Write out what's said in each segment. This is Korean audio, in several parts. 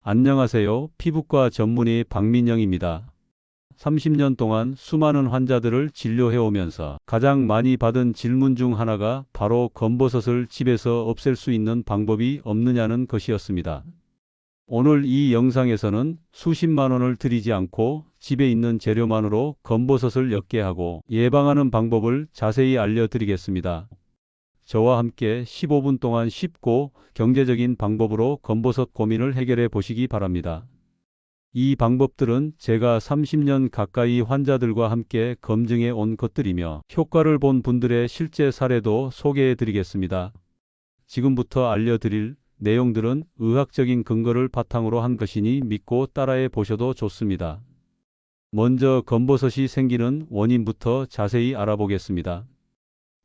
안녕하세요. 피부과 전문의 박민영입니다. 30년 동안 수많은 환자들을 진료해오면서 가장 많이 받은 질문 중 하나가 바로 검버섯을 집에서 없앨 수 있는 방법이 없느냐는 것이었습니다. 오늘 이 영상에서는 수십만 원을 들이지 않고 집에 있는 재료만으로 검버섯을 엮게 하고 예방하는 방법을 자세히 알려드리겠습니다. 저와 함께 15분 동안 쉽고 경제적인 방법으로 검버섯 고민을 해결해 보시기 바랍니다. 이 방법들은 제가 30년 가까이 환자들과 함께 검증해 온 것들이며 효과를 본 분들의 실제 사례도 소개해 드리겠습니다. 지금부터 알려드릴 내용들은 의학적인 근거를 바탕으로 한 것이니 믿고 따라해 보셔도 좋습니다. 먼저 검버섯이 생기는 원인부터 자세히 알아보겠습니다.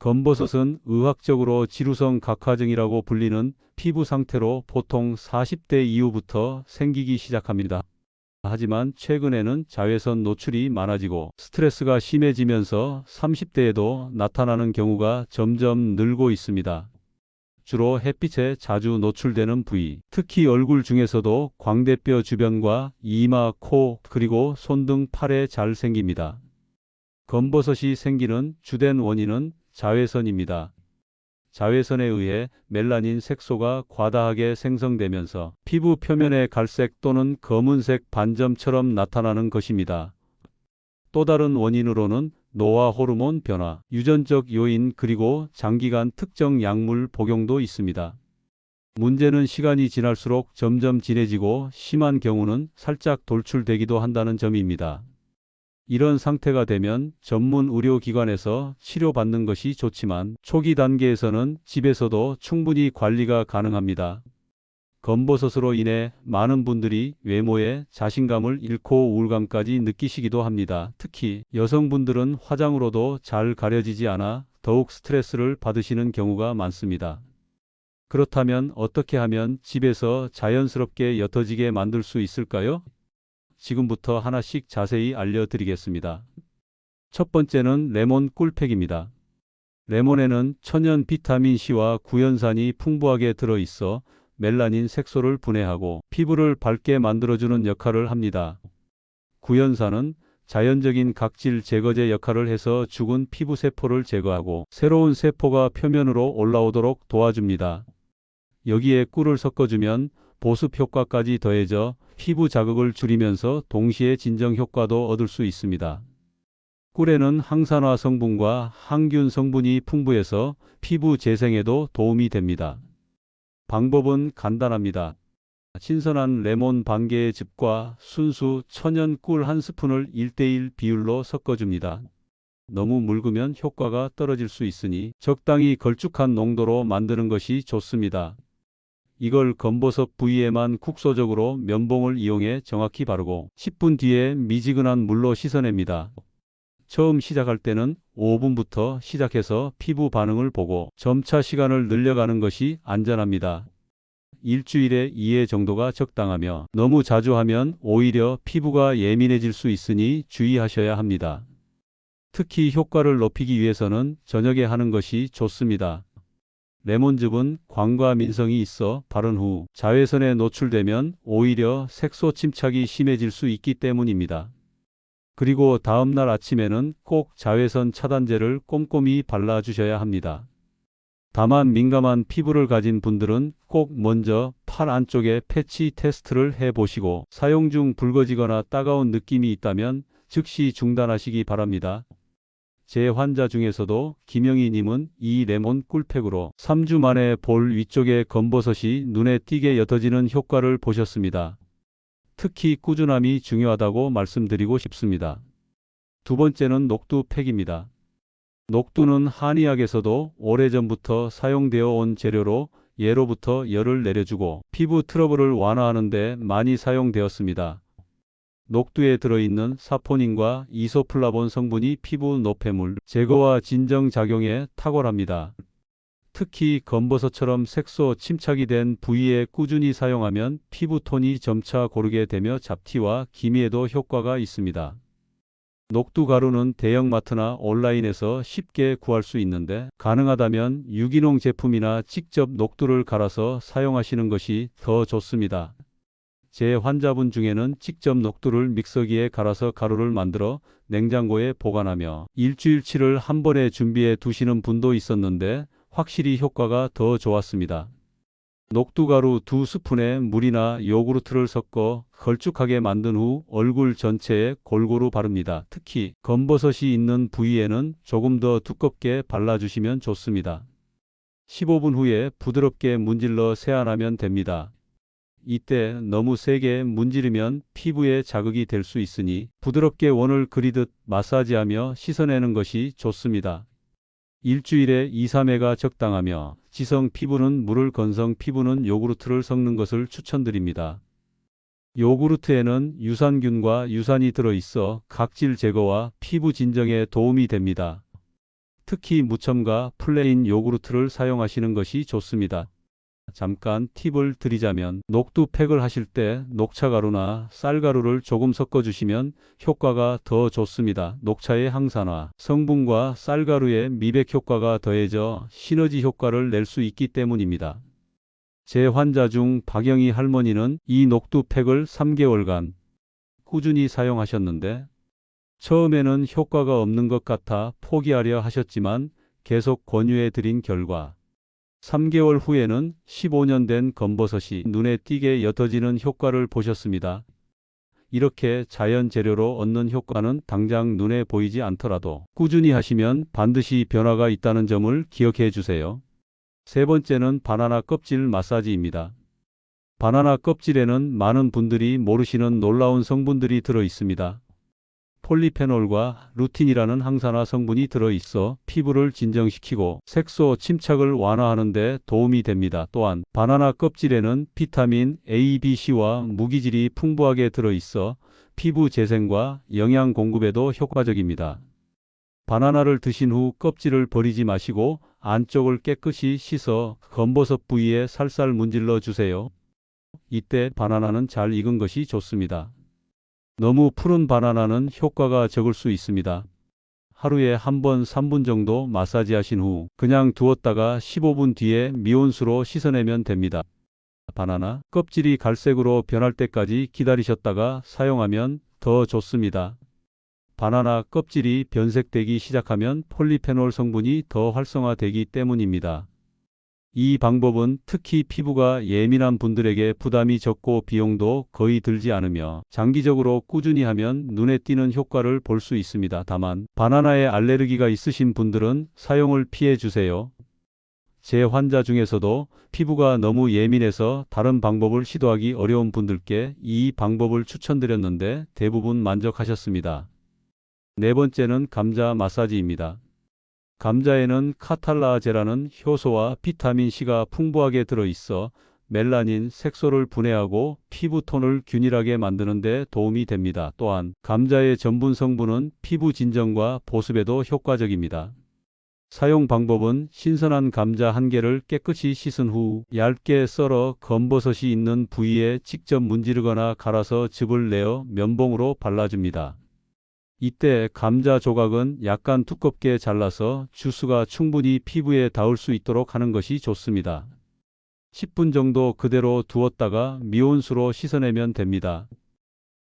검버섯은 의학적으로 지루성 각화증이라고 불리는 피부 상태로 보통 40대 이후부터 생기기 시작합니다. 하지만 최근에는 자외선 노출이 많아지고 스트레스가 심해지면서 30대에도 나타나는 경우가 점점 늘고 있습니다. 주로 햇빛에 자주 노출되는 부위, 특히 얼굴 중에서도 광대뼈 주변과 이마, 코, 그리고 손 등 팔에 잘 생깁니다. 검버섯이 생기는 주된 원인은 자외선입니다. 자외선에 의해 멜라닌 색소가 과다하게 생성되면서 피부 표면에 갈색 또는 검은색 반점처럼 나타나는 것입니다. 또 다른 원인으로는 노화 호르몬 변화, 유전적 요인 그리고 장기간 특정 약물 복용도 있습니다. 문제는 시간이 지날수록 점점 진해지고 심한 경우는 살짝 돌출되기도 한다는 점입니다. 이런 상태가 되면 전문 의료기관에서 치료받는 것이 좋지만 초기 단계에서는 집에서도 충분히 관리가 가능합니다. 검버섯으로 인해 많은 분들이 외모에 자신감을 잃고 우울감까지 느끼시기도 합니다. 특히 여성분들은 화장으로도 잘 가려지지 않아 더욱 스트레스를 받으시는 경우가 많습니다. 그렇다면 어떻게 하면 집에서 자연스럽게 옅어지게 만들 수 있을까요? 지금부터 하나씩 자세히 알려드리겠습니다. 첫 번째는 레몬 꿀팩입니다. 레몬에는 천연 비타민C와 구연산이 풍부하게 들어있어 멜라닌 색소를 분해하고 피부를 밝게 만들어주는 역할을 합니다. 구연산은 자연적인 각질 제거제 역할을 해서 죽은 피부 세포를 제거하고 새로운 세포가 표면으로 올라오도록 도와줍니다. 여기에 꿀을 섞어주면 보습 효과까지 더해져 피부 자극을 줄이면서 동시에 진정 효과도 얻을 수 있습니다. 꿀에는 항산화 성분과 항균 성분이 풍부해서 피부 재생에도 도움이 됩니다. 방법은 간단합니다. 신선한 레몬 반 개의 즙과 순수 천연 꿀 한 스푼을 1:1 비율로 섞어줍니다. 너무 묽으면 효과가 떨어질 수 있으니 적당히 걸쭉한 농도로 만드는 것이 좋습니다. 이걸 검버섯 부위에만 국소적으로 면봉을 이용해 정확히 바르고 10분 뒤에 미지근한 물로 씻어냅니다. 처음 시작할 때는 5분부터 시작해서 피부 반응을 보고 점차 시간을 늘려가는 것이 안전합니다. 일주일에 2회 정도가 적당하며 너무 자주 하면 오히려 피부가 예민해질 수 있으니 주의하셔야 합니다. 특히 효과를 높이기 위해서는 저녁에 하는 것이 좋습니다. 레몬즙은 광과 민성이 있어 바른 후 자외선에 노출되면 오히려 색소 침착이 심해질 수 있기 때문입니다. 그리고 다음날 아침에는 꼭 자외선 차단제를 꼼꼼히 발라주셔야 합니다. 다만 민감한 피부를 가진 분들은 꼭 먼저 팔 안쪽에 패치 테스트를 해보시고 사용 중 붉어지거나 따가운 느낌이 있다면 즉시 중단하시기 바랍니다. 제 환자 중에서도 김영희 님은 이 레몬 꿀팩으로 3주 만에 볼 위쪽에 검버섯이 눈에 띄게 옅어지는 효과를 보셨습니다. 특히 꾸준함이 중요하다고 말씀드리고 싶습니다. 두 번째는 녹두팩입니다. 녹두는 한의학에서도 오래전부터 사용되어 온 재료로 예로부터 열을 내려주고 피부 트러블을 완화하는 데 많이 사용되었습니다. 녹두에 들어있는 사포닌과 이소플라본 성분이 피부 노폐물 제거와 진정 작용에 탁월합니다. 특히 검버섯처럼 색소 침착이 된 부위에 꾸준히 사용하면 피부톤이 점차 고르게 되며 잡티와 기미에도 효과가 있습니다. 녹두 가루는 대형마트나 온라인에서 쉽게 구할 수 있는데 가능하다면 유기농 제품이나 직접 녹두를 갈아서 사용하시는 것이 더 좋습니다. 제 환자분 중에는 직접 녹두를 믹서기에 갈아서 가루를 만들어 냉장고에 보관하며 일주일치를 한 번에 준비해 두시는 분도 있었는데 확실히 효과가 더 좋았습니다. 녹두가루 2스푼에 물이나 요구르트를 섞어 걸쭉하게 만든 후 얼굴 전체에 골고루 바릅니다. 특히 검버섯이 있는 부위에는 조금 더 두껍게 발라주시면 좋습니다. 15분 후에 부드럽게 문질러 세안하면 됩니다. 이때 너무 세게 문지르면 피부에 자극이 될 수 있으니 부드럽게 원을 그리듯 마사지하며 씻어내는 것이 좋습니다. 일주일에 2, 3회가 적당하며 지성 피부는 물을, 건성 피부는 요구르트를 섞는 것을 추천드립니다. 요구르트에는 유산균과 유산이 들어있어 각질 제거와 피부 진정에 도움이 됩니다. 특히 무첨가 플레인 요구르트를 사용하시는 것이 좋습니다. 잠깐 팁을 드리자면 녹두팩을 하실 때 녹차가루나 쌀가루를 조금 섞어주시면 효과가 더 좋습니다. 녹차의 항산화 성분과 쌀가루의 미백 효과가 더해져 시너지 효과를 낼 수 있기 때문입니다. 제 환자 중 박영희 할머니는 이 녹두팩을 3개월간 꾸준히 사용하셨는데 처음에는 효과가 없는 것 같아 포기하려 하셨지만 계속 권유해 드린 결과 3개월 후에는 15년 된 검버섯이 눈에 띄게 옅어지는 효과를 보셨습니다. 이렇게 자연 재료로 얻는 효과는 당장 눈에 보이지 않더라도 꾸준히 하시면 반드시 변화가 있다는 점을 기억해 주세요. 세 번째는 바나나 껍질 마사지입니다. 바나나 껍질에는 많은 분들이 모르시는 놀라운 성분들이 들어 있습니다. 폴리페놀과 루틴이라는 항산화 성분이 들어있어 피부를 진정시키고 색소 침착을 완화하는 데 도움이 됩니다. 또한 바나나 껍질에는 비타민 A, B, C와 무기질이 풍부하게 들어있어 피부 재생과 영양 공급에도 효과적입니다. 바나나를 드신 후 껍질을 버리지 마시고 안쪽을 깨끗이 씻어 검버섯 부위에 살살 문질러 주세요. 이때 바나나는 잘 익은 것이 좋습니다. 너무 푸른 바나나는 효과가 적을 수 있습니다. 하루에 한 번 3분 정도 마사지 하신 후 그냥 두었다가 15분 뒤에 미온수로 씻어내면 됩니다. 바나나 껍질이 갈색으로 변할 때까지 기다리셨다가 사용하면 더 좋습니다. 바나나 껍질이 변색되기 시작하면 폴리페놀 성분이 더 활성화되기 때문입니다. 이 방법은 특히 피부가 예민한 분들에게 부담이 적고 비용도 거의 들지 않으며 장기적으로 꾸준히 하면 눈에 띄는 효과를 볼 수 있습니다. 다만 바나나에 알레르기가 있으신 분들은 사용을 피해 주세요. 제 환자 중에서도 피부가 너무 예민해서 다른 방법을 시도하기 어려운 분들께 이 방법을 추천드렸는데 대부분 만족하셨습니다. 네 번째는 감자 마사지입니다. 감자에는 카탈라제라는 효소와 비타민C가 풍부하게 들어있어 멜라닌 색소를 분해하고 피부톤을 균일하게 만드는 데 도움이 됩니다. 또한 감자의 전분 성분은 피부 진정과 보습에도 효과적입니다. 사용 방법은 신선한 감자 1개를 깨끗이 씻은 후 얇게 썰어 검버섯이 있는 부위에 직접 문지르거나 갈아서 즙을 내어 면봉으로 발라줍니다. 이때 감자 조각은 약간 두껍게 잘라서 주스가 충분히 피부에 닿을 수 있도록 하는 것이 좋습니다. 10분 정도 그대로 두었다가 미온수로 씻어내면 됩니다.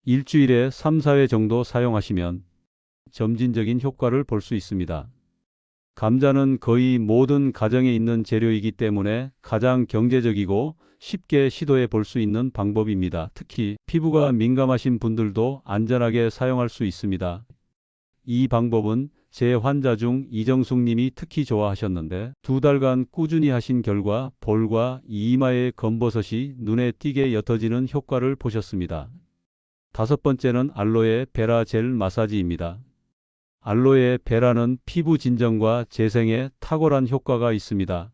일주일에 3, 4회 정도 사용하시면 점진적인 효과를 볼 수 있습니다. 감자는 거의 모든 가정에 있는 재료이기 때문에 가장 경제적이고 쉽게 시도해 볼 수 있는 방법입니다. 특히 피부가 민감하신 분들도 안전하게 사용할 수 있습니다. 이 방법은 제 환자 중 이정숙 님이 특히 좋아하셨는데 2달간 꾸준히 하신 결과 볼과 이마의 검버섯이 눈에 띄게 옅어지는 효과를 보셨습니다. 다섯 번째는 알로에 베라 젤 마사지입니다. 알로에 베라는 피부 진정과 재생에 탁월한 효과가 있습니다.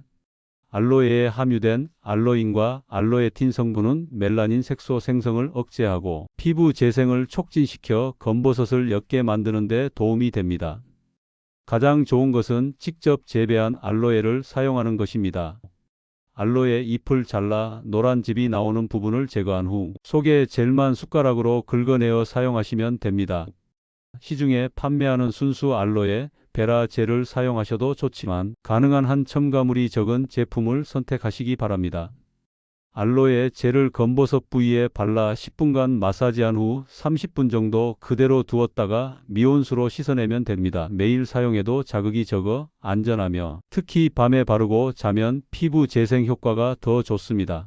알로에에 함유된 알로인과 알로에틴 성분은 멜라닌 색소 생성을 억제하고 피부 재생을 촉진시켜 검버섯을 옅게 만드는 데 도움이 됩니다. 가장 좋은 것은 직접 재배한 알로에를 사용하는 것입니다. 알로에 잎을 잘라 노란 즙이 나오는 부분을 제거한 후 속에 젤만 숟가락으로 긁어내어 사용하시면 됩니다. 시중에 판매하는 순수 알로에 베라 젤을 사용하셔도 좋지만 가능한 한 첨가물이 적은 제품을 선택하시기 바랍니다. 알로에 젤을 검버섯 부위에 발라 10분간 마사지한 후 30분 정도 그대로 두었다가 미온수로 씻어내면 됩니다. 매일 사용해도 자극이 적어 안전하며 특히 밤에 바르고 자면 피부 재생 효과가 더 좋습니다.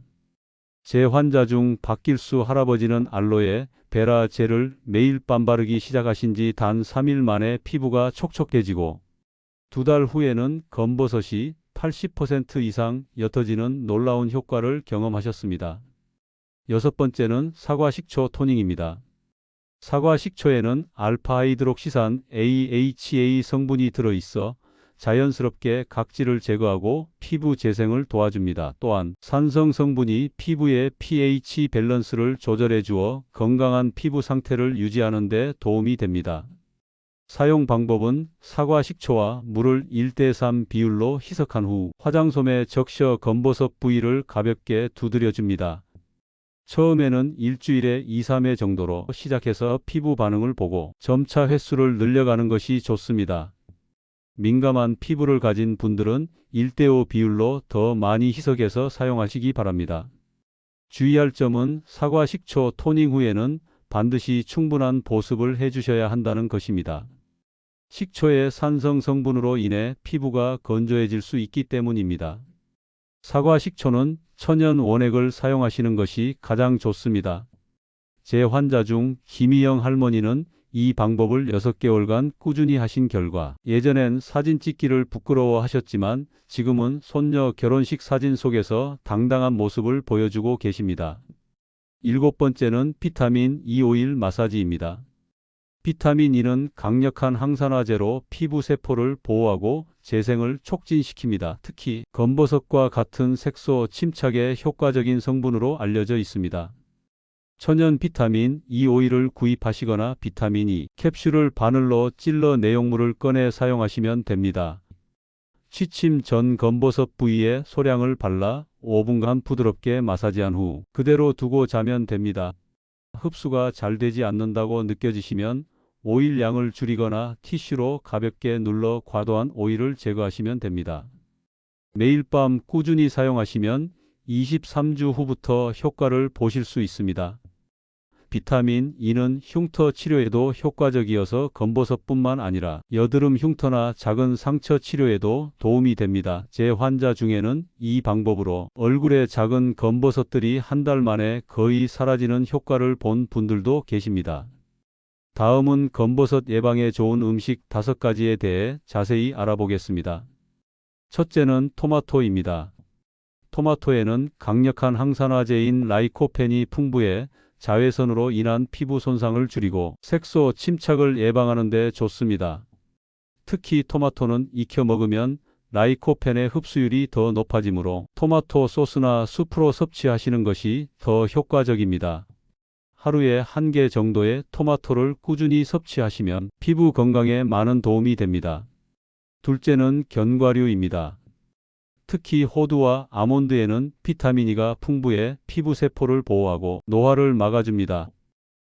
제 환자 중 박길수 할아버지는 알로에 베라 젤을 매일 밤 바르기 시작하신 지 단 3일 만에 피부가 촉촉해지고 2달 후에는 검버섯이 80% 이상 옅어지는 놀라운 효과를 경험하셨습니다. 여섯 번째는 사과 식초 토닝입니다. 사과 식초에는 알파 하이드록시산 AHA 성분이 들어있어 자연스럽게 각질을 제거하고 피부 재생을 도와줍니다. 또한 산성 성분이 피부의 pH 밸런스를 조절해 주어 건강한 피부 상태를 유지하는 데 도움이 됩니다. 사용 방법은 사과 식초와 물을 1대3 비율로 희석한 후 화장솜에 적셔 검버섯 부위를 가볍게 두드려 줍니다. 처음에는 일주일에 2-3회 정도로 시작해서 피부 반응을 보고 점차 횟수를 늘려가는 것이 좋습니다. 민감한 피부를 가진 분들은 1대5 비율로 더 많이 희석해서 사용하시기 바랍니다. 주의할 점은 사과 식초 토닝 후에는 반드시 충분한 보습을 해주셔야 한다는 것입니다. 식초의 산성 성분으로 인해 피부가 건조해질 수 있기 때문입니다. 사과 식초는 천연 원액을 사용하시는 것이 가장 좋습니다. 제 환자 중 김희영 할머니는 이 방법을 6개월간 꾸준히 하신 결과 예전엔 사진 찍기를 부끄러워 하셨지만 지금은 손녀 결혼식 사진 속에서 당당한 모습을 보여주고 계십니다. 일곱 번째는 비타민 E 오일 마사지입니다. 비타민 E는 강력한 항산화제로 피부 세포를 보호하고 재생을 촉진시킵니다. 특히 검버섯과 같은 색소 침착에 효과적인 성분으로 알려져 있습니다. 천연 비타민 E 오일을 구입하시거나 비타민 E 캡슐을 바늘로 찔러 내용물을 꺼내 사용하시면 됩니다. 취침 전 검버섯 부위에 소량을 발라 5분간 부드럽게 마사지한 후 그대로 두고 자면 됩니다. 흡수가 잘 되지 않는다고 느껴지시면 오일 양을 줄이거나 티슈로 가볍게 눌러 과도한 오일을 제거하시면 됩니다. 매일 밤 꾸준히 사용하시면 23주 후부터 효과를 보실 수 있습니다. 비타민 E는 흉터 치료에도 효과적이어서 검버섯뿐만 아니라 여드름 흉터나 작은 상처 치료에도 도움이 됩니다. 제 환자 중에는 이 방법으로 얼굴에 작은 검버섯들이 한 달 만에 거의 사라지는 효과를 본 분들도 계십니다. 다음은 검버섯 예방에 좋은 음식 5가지에 대해 자세히 알아보겠습니다. 첫째는 토마토입니다. 토마토에는 강력한 항산화제인 라이코펜이 풍부해 자외선으로 인한 피부 손상을 줄이고 색소 침착을 예방하는 데 좋습니다. 특히 토마토는 익혀 먹으면 라이코펜의 흡수율이 더 높아지므로 토마토 소스나 수프로 섭취하시는 것이 더 효과적입니다. 하루에 1개 정도의 토마토를 꾸준히 섭취하시면 피부 건강에 많은 도움이 됩니다. 둘째는 견과류입니다. 특히 호두와 아몬드에는 비타민 E가 풍부해 피부 세포를 보호하고 노화를 막아줍니다.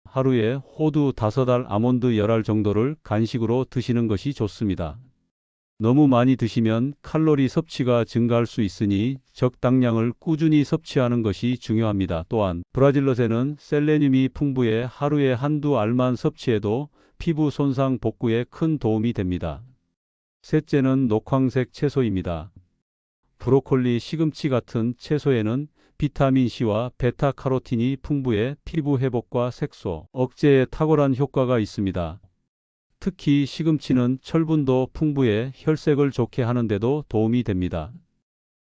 하루에 호두 5알, 아몬드 10알 정도를 간식으로 드시는 것이 좋습니다. 너무 많이 드시면 칼로리 섭취가 증가할 수 있으니 적당량을 꾸준히 섭취하는 것이 중요합니다. 또한 브라질넛에는 셀레늄이 풍부해 하루에 1-2알만 섭취해도 피부 손상 복구에 큰 도움이 됩니다. 셋째는 녹황색 채소입니다. 브로콜리, 시금치 같은 채소에는 비타민C와 베타카로틴이 풍부해 피부 회복과 색소 억제에 탁월한 효과가 있습니다. 특히 시금치는 철분도 풍부해 혈색을 좋게 하는 데도 도움이 됩니다.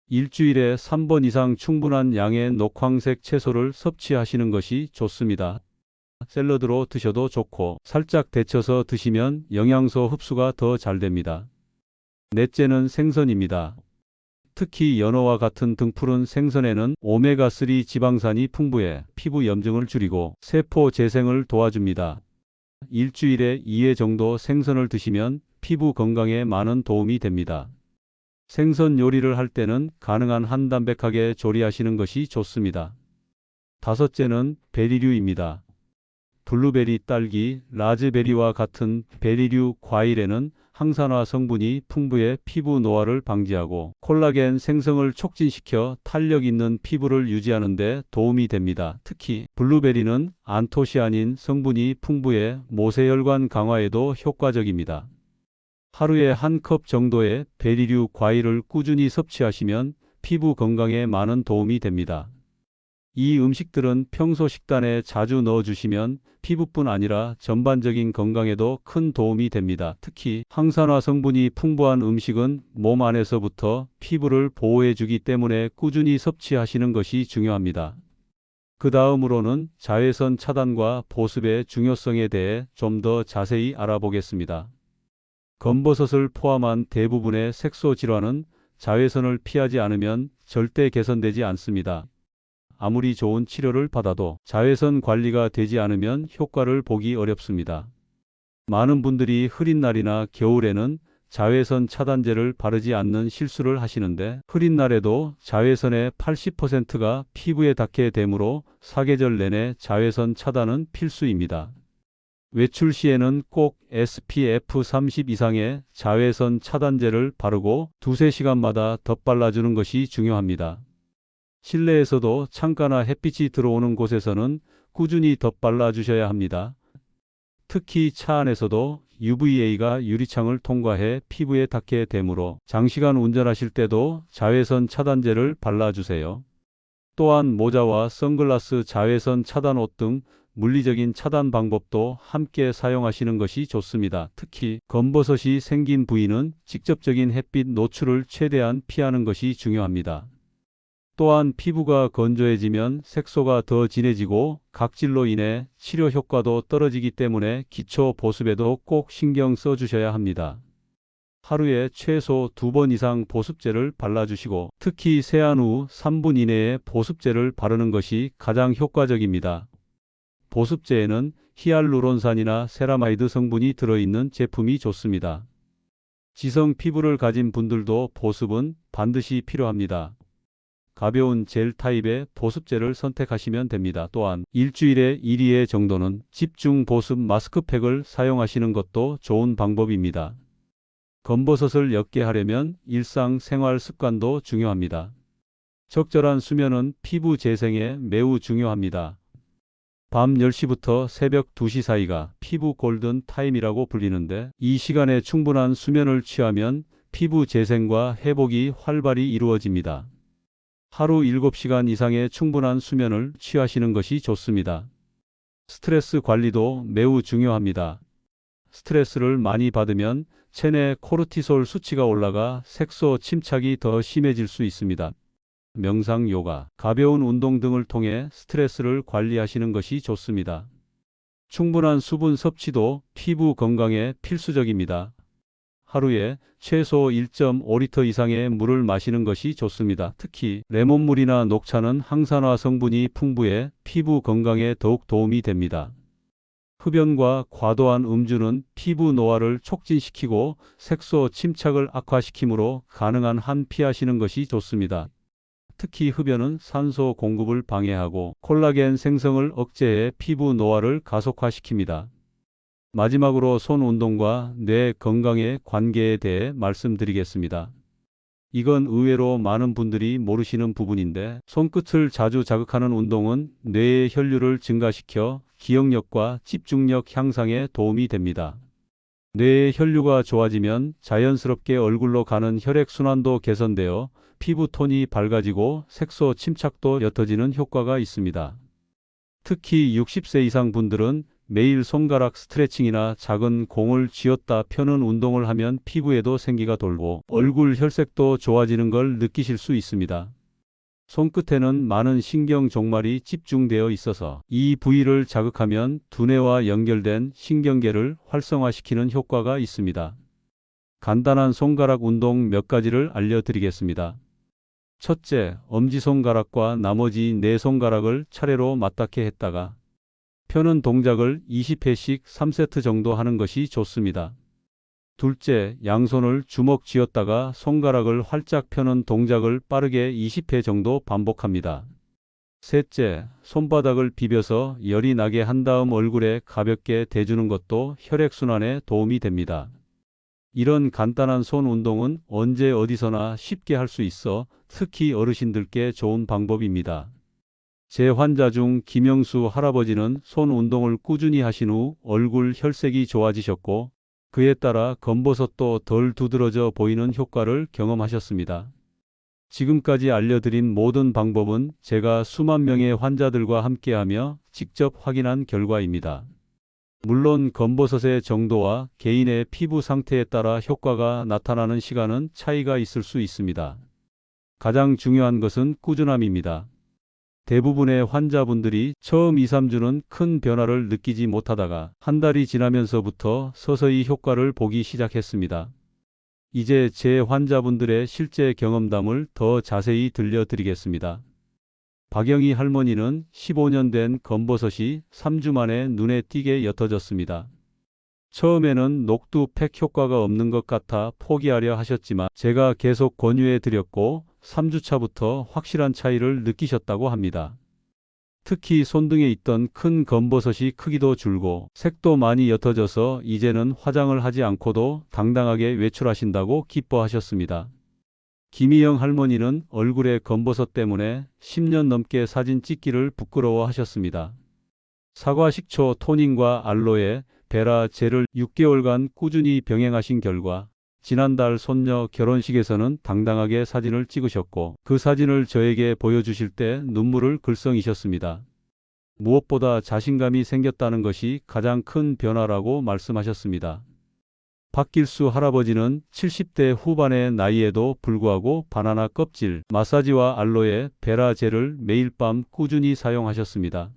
일주일에 3번 이상 충분한 양의 녹황색 채소를 섭취하시는 것이 좋습니다. 샐러드로 드셔도 좋고 살짝 데쳐서 드시면 영양소 흡수가 더 잘 됩니다. 넷째는 생선입니다. 특히 연어와 같은 등푸른 생선에는 오메가3 지방산이 풍부해 피부 염증을 줄이고 세포 재생을 도와줍니다. 일주일에 2회 정도 생선을 드시면 피부 건강에 많은 도움이 됩니다. 생선 요리를 할 때는 가능한 한담백하게 조리하시는 것이 좋습니다. 다섯째는 베리류입니다. 블루베리, 딸기, 라즈베리와 같은 베리류 과일에는 항산화 성분이 풍부해 피부 노화를 방지하고 콜라겐 생성을 촉진시켜 탄력 있는 피부를 유지하는 데 도움이 됩니다. 특히 블루베리는 안토시아닌 성분이 풍부해 모세혈관 강화에도 효과적입니다. 하루에 한 컵 정도의 베리류 과일을 꾸준히 섭취하시면 피부 건강에 많은 도움이 됩니다. 이 음식들은 평소 식단에 자주 넣어주시면 피부뿐 아니라 전반적인 건강에도 큰 도움이 됩니다. 특히 항산화 성분이 풍부한 음식은 몸 안에서부터 피부를 보호해주기 때문에 꾸준히 섭취하시는 것이 중요합니다. 그 다음으로는 자외선 차단과 보습의 중요성에 대해 좀 더 자세히 알아보겠습니다. 검버섯을 포함한 대부분의 색소 질환은 자외선을 피하지 않으면 절대 개선되지 않습니다. 아무리 좋은 치료를 받아도 자외선 관리가 되지 않으면 효과를 보기 어렵습니다. 많은 분들이 흐린 날이나 겨울에는 자외선 차단제를 바르지 않는 실수를 하시는데, 흐린 날에도 자외선의 80%가 피부에 닿게 되므로 사계절 내내 자외선 차단은 필수입니다. 외출 시에는 꼭 SPF 30 이상의 자외선 차단제를 바르고 두세 시간마다 덧발라주는 것이 중요합니다. 실내에서도 창가나 햇빛이 들어오는 곳에서는 꾸준히 덧발라 주셔야 합니다. 특히 차 안에서도 UVA가 유리창을 통과해 피부에 닿게 되므로 장시간 운전하실 때도 자외선 차단제를 발라주세요. 또한 모자와 선글라스, 자외선 차단 옷 등 물리적인 차단 방법도 함께 사용하시는 것이 좋습니다. 특히 검버섯이 생긴 부위는 직접적인 햇빛 노출을 최대한 피하는 것이 중요합니다. 또한 피부가 건조해지면 색소가 더 진해지고 각질로 인해 치료 효과도 떨어지기 때문에 기초 보습에도 꼭 신경 써주셔야 합니다. 하루에 최소 2번 이상 보습제를 발라주시고 특히 세안 후 3분 이내에 보습제를 바르는 것이 가장 효과적입니다. 보습제에는 히알루론산이나 세라마이드 성분이 들어있는 제품이 좋습니다. 지성 피부를 가진 분들도 보습은 반드시 필요합니다. 가벼운 젤 타입의 보습제를 선택하시면 됩니다. 또한 일주일에 1회 정도는 집중 보습 마스크팩을 사용하시는 것도 좋은 방법입니다. 검버섯을 옅게 하려면 일상생활 습관도 중요합니다. 적절한 수면은 피부 재생에 매우 중요합니다. 밤 10시부터 새벽 2시 사이가 피부 골든 타임이라고 불리는데, 이 시간에 충분한 수면을 취하면 피부 재생과 회복이 활발히 이루어집니다. 하루 7시간 이상의 충분한 수면을 취하시는 것이 좋습니다. 스트레스 관리도 매우 중요합니다. 스트레스를 많이 받으면 체내 코르티솔 수치가 올라가 색소 침착이 더 심해질 수 있습니다. 명상, 요가, 가벼운 운동 등을 통해 스트레스를 관리하시는 것이 좋습니다. 충분한 수분 섭취도 피부 건강에 필수적입니다. 하루에 최소 1.5리터 이상의 물을 마시는 것이 좋습니다. 특히 레몬물이나 녹차는 항산화 성분이 풍부해 피부 건강에 더욱 도움이 됩니다. 흡연과 과도한 음주는 피부 노화를 촉진시키고 색소 침착을 악화시키므로 가능한 한 피하시는 것이 좋습니다. 특히 흡연은 산소 공급을 방해하고 콜라겐 생성을 억제해 피부 노화를 가속화시킵니다. 마지막으로 손 운동과 뇌 건강의 관계에 대해 말씀드리겠습니다. 이건 의외로 많은 분들이 모르시는 부분인데, 손끝을 자주 자극하는 운동은 뇌의 혈류를 증가시켜 기억력과 집중력 향상에 도움이 됩니다. 뇌의 혈류가 좋아지면 자연스럽게 얼굴로 가는 혈액순환도 개선되어 피부톤이 밝아지고 색소 침착도 옅어지는 효과가 있습니다. 특히 60세 이상 분들은 매일 손가락 스트레칭이나 작은 공을 쥐었다 펴는 운동을 하면 피부에도 생기가 돌고 얼굴 혈색도 좋아지는 걸 느끼실 수 있습니다. 손끝에는 많은 신경 종말이 집중되어 있어서 이 부위를 자극하면 두뇌와 연결된 신경계를 활성화시키는 효과가 있습니다. 간단한 손가락 운동 몇 가지를 알려드리겠습니다. 첫째, 엄지손가락과 나머지 네 손가락을 차례로 맞닿게 했다가 펴는 동작을 20회씩 3세트 정도 하는 것이 좋습니다. 둘째, 양손을 주먹 쥐었다가 손가락을 활짝 펴는 동작을 빠르게 20회 정도 반복합니다. 셋째, 손바닥을 비벼서 열이 나게 한 다음 얼굴에 가볍게 대주는 것도 혈액순환에 도움이 됩니다. 이런 간단한 손 운동은 언제 어디서나 쉽게 할 수 있어 특히 어르신들께 좋은 방법입니다. 제 환자 중 김영수 할아버지는 손 운동을 꾸준히 하신 후 얼굴 혈색이 좋아지셨고 그에 따라 검버섯도 덜 두드러져 보이는 효과를 경험하셨습니다. 지금까지 알려드린 모든 방법은 제가 수만 명의 환자들과 함께하며 직접 확인한 결과입니다. 물론 검버섯의 정도와 개인의 피부 상태에 따라 효과가 나타나는 시간은 차이가 있을 수 있습니다. 가장 중요한 것은 꾸준함입니다. 대부분의 환자분들이 처음 2, 3주는 큰 변화를 느끼지 못하다가 한 달이 지나면서부터 서서히 효과를 보기 시작했습니다. 이제 제 환자분들의 실제 경험담을 더 자세히 들려드리겠습니다. 박영희 할머니는 15년 된 검버섯이 3주 만에 눈에 띄게 옅어졌습니다. 처음에는 녹두팩 효과가 없는 것 같아 포기하려 하셨지만 제가 계속 권유해 드렸고 3주차부터 확실한 차이를 느끼셨다고 합니다. 특히 손등에 있던 큰 검버섯이 크기도 줄고 색도 많이 옅어져서 이제는 화장을 하지 않고도 당당하게 외출하신다고 기뻐하셨습니다. 김희영 할머니는 얼굴에 검버섯 때문에 10년 넘게 사진 찍기를 부끄러워하셨습니다. 사과 식초 토닝과 알로에 베라 젤을 6개월간 꾸준히 병행하신 결과 지난달 손녀 결혼식에서는 당당하게 사진을 찍으셨고 그 사진을 저에게 보여주실 때 눈물을 글썽이셨습니다. 무엇보다 자신감이 생겼다는 것이 가장 큰 변화라고 말씀하셨습니다. 박길수 할아버지는 70대 후반의 나이에도 불구하고 바나나 껍질, 마사지와 알로에 베라 젤을 매일 밤 꾸준히 사용하셨습니다.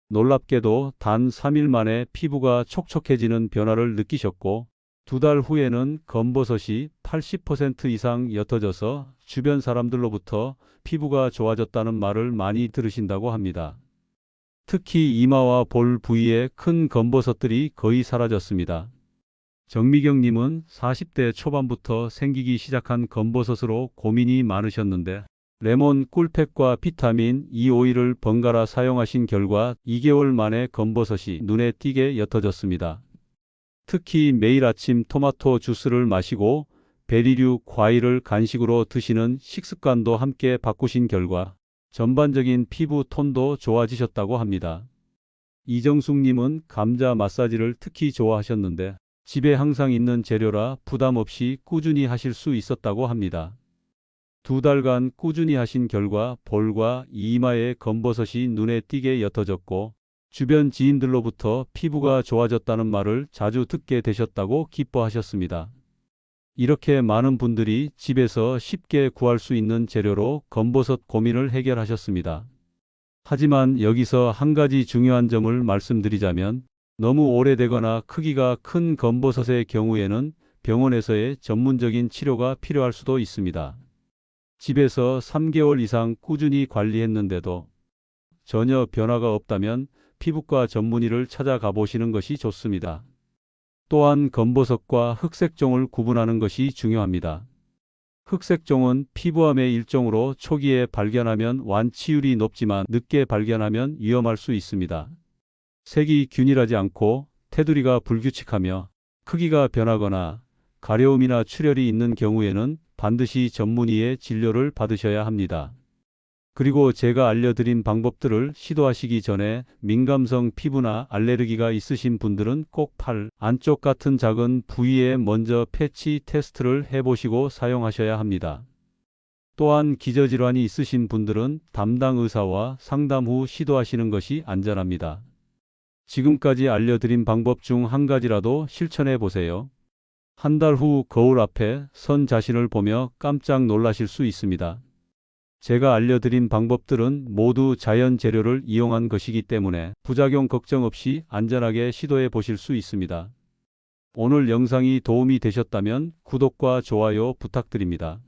놀랍게도 단 3일 만에 피부가 촉촉해지는 변화를 느끼셨고 2달 후에는 검버섯이 80% 이상 옅어져서 주변 사람들로부터 피부가 좋아졌다는 말을 많이 들으신다고 합니다. 특히 이마와 볼 부위에 큰 검버섯들이 거의 사라졌습니다. 정미경님은 40대 초반부터 생기기 시작한 검버섯으로 고민이 많으셨는데 레몬 꿀팩과 비타민 E 오일을 번갈아 사용하신 결과 2개월 만에 검버섯이 눈에 띄게 옅어졌습니다. 특히 매일 아침 토마토 주스를 마시고 베리류 과일을 간식으로 드시는 식습관도 함께 바꾸신 결과 전반적인 피부 톤도 좋아지셨다고 합니다. 이정숙님은 감자 마사지를 특히 좋아하셨는데 집에 항상 있는 재료라 부담 없이 꾸준히 하실 수 있었다고 합니다. 2달간 꾸준히 하신 결과 볼과 이마에 검버섯이 눈에 띄게 옅어졌고 주변 지인들로부터 피부가 좋아졌다는 말을 자주 듣게 되셨다고 기뻐하셨습니다. 이렇게 많은 분들이 집에서 쉽게 구할 수 있는 재료로 검버섯 고민을 해결하셨습니다. 하지만 여기서 한 가지 중요한 점을 말씀드리자면 너무 오래되거나 크기가 큰 검버섯의 경우에는 병원에서의 전문적인 치료가 필요할 수도 있습니다. 집에서 3개월 이상 꾸준히 관리했는데도 전혀 변화가 없다면 피부과 전문의를 찾아가 보시는 것이 좋습니다. 또한 검버섯과 흑색종을 구분하는 것이 중요합니다. 흑색종은 피부암의 일종으로 초기에 발견하면 완치율이 높지만 늦게 발견하면 위험할 수 있습니다. 색이 균일하지 않고 테두리가 불규칙하며 크기가 변하거나 가려움이나 출혈이 있는 경우에는 반드시 전문의의 진료를 받으셔야 합니다. 그리고 제가 알려드린 방법들을 시도하시기 전에 민감성 피부나 알레르기가 있으신 분들은 꼭 팔 안쪽 같은 작은 부위에 먼저 패치 테스트를 해보시고 사용하셔야 합니다. 또한 기저질환이 있으신 분들은 담당 의사와 상담 후 시도하시는 것이 안전합니다. 지금까지 알려드린 방법 중 한 가지라도 실천해 보세요. 한 달 후 거울 앞에 선 자신을 보며 깜짝 놀라실 수 있습니다. 제가 알려드린 방법들은 모두 자연 재료를 이용한 것이기 때문에 부작용 걱정 없이 안전하게 시도해 보실 수 있습니다. 오늘 영상이 도움이 되셨다면 구독과 좋아요 부탁드립니다.